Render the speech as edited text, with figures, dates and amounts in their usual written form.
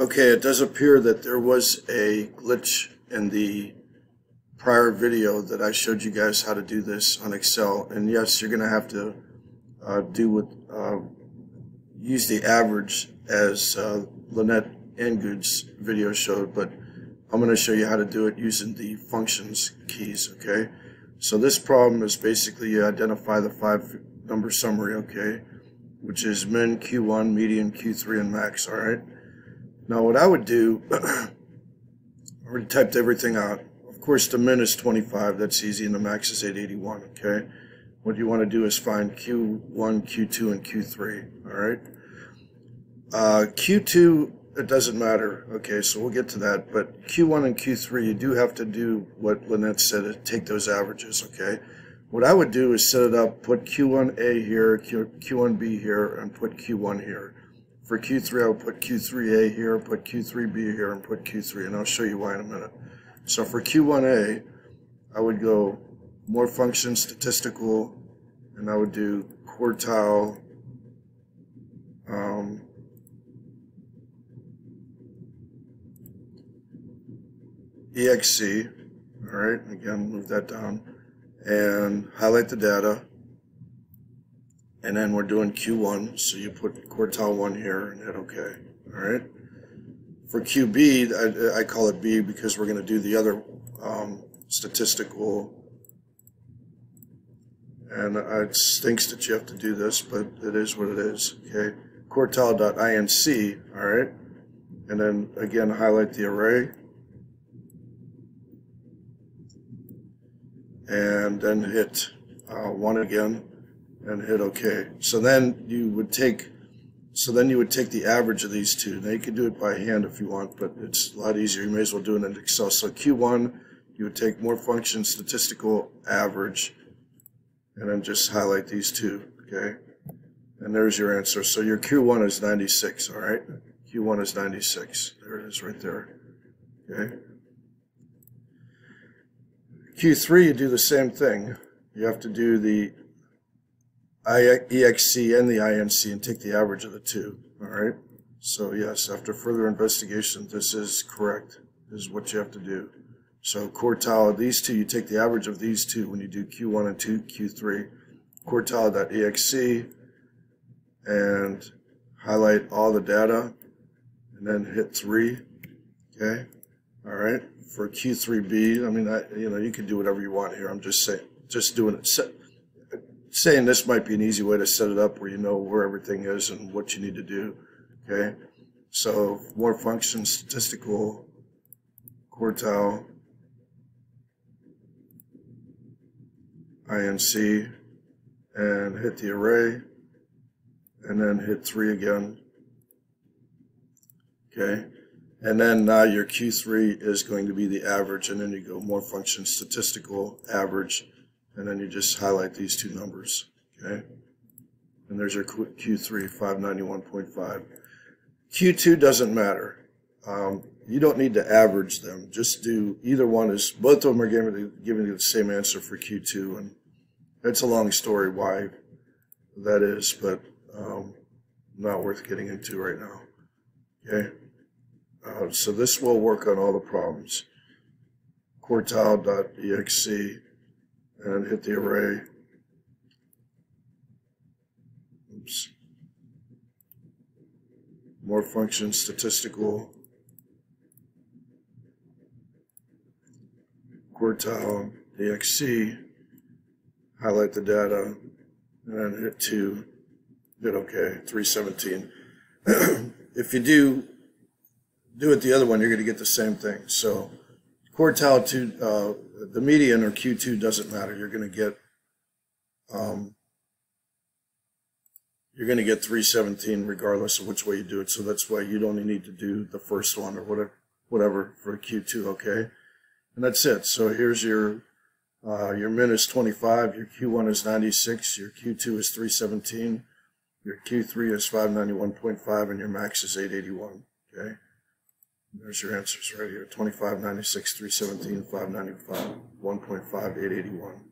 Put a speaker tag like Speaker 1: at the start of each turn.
Speaker 1: Okay, it does appear that there was a glitch in the prior video that I showed you guys how to do this on Excel. And yes, you're going to have to use the average as Lynette Angood's video showed, but I'm going to show you how to do it using the functions keys, okay? So this problem is basically you identify the 5-number summary, okay, which is min, Q1, median, Q3, and max, all right? Now what I would do, I already typed everything out. Of course the min is 25, that's easy, and the max is 881, okay? What you want to do is find Q1, Q2, and Q3, all right? Q2, it doesn't matter, okay, so we'll get to that, but Q1 and Q3, you do have to do what Lynette said, take those averages, okay? What I would do is set it up, put Q1A here, Q1B here, and put Q1 here. For Q3, I would put Q3A here, put Q3B here, and put Q3, and I'll show you why in a minute. So for Q1A, I would go more function statistical, and I would do quartile, EXC, all right, again, move that down, and highlight the data. And then we're doing Q1, so you put quartile 1 here and hit OK. All right. For QB, I call it B because we're going to do the other statistical. And it stinks that you have to do this, but it is what it is. Okay. Quartile.inc. All right. And then again, highlight the array. And then hit 1 again. And hit OK. So then you would take the average of these two. Now you can do it by hand if you want, but it's a lot easier. You may as well do it in Excel. So Q1, you would take more function statistical average, and then just highlight these two. Okay, and there's your answer. So your Q1 is 96. All right, Q1 is 96. There it is, right there. Okay. Q3, you do the same thing. You have to do the EXC and the INC and take the average of the two, all right? So yes, after further investigation, this is correct. This is what you have to do. So quartile of these two, you take the average of these two when you do Q1 and Q3. Quartile.exe and highlight all the data and then hit 3, okay? All right, for Q3B, I mean, you can do whatever you want here. I'm just saying, doing it. Saying this might be an easy way to set it up where you know where everything is and what you need to do, okay? So more function statistical, quartile, INC, and hit the array, and then hit 3 again, okay? And then now your Q3 is going to be the average, and then you go more function statistical, average, and then you just highlight these two numbers, okay? And there's your Q3, 591.5. Q2 doesn't matter. You don't need to average them. Just do either one. Both of them are giving you the same answer for Q2, and it's a long story why that is, but not worth getting into right now, okay? So this will work on all the problems. Quartile.exe. And hit the array. Oops. More function statistical. Quartile, exe. Highlight the data. And then hit 2. Hit OK. 317. If you do it the other one, you're going to get the same thing. So quartile to the median or Q2 doesn't matter. You're going to get 317 regardless of which way you do it. So that's why you don't need to do the first one or whatever for Q2. Okay, and that's it. So here's your min is 25, your Q1 is 96, your Q2 is 317, your Q3 is 591.5, and your max is 881. Okay. There's your answers right here, 25, 96, 317, 595, 1.5, 881.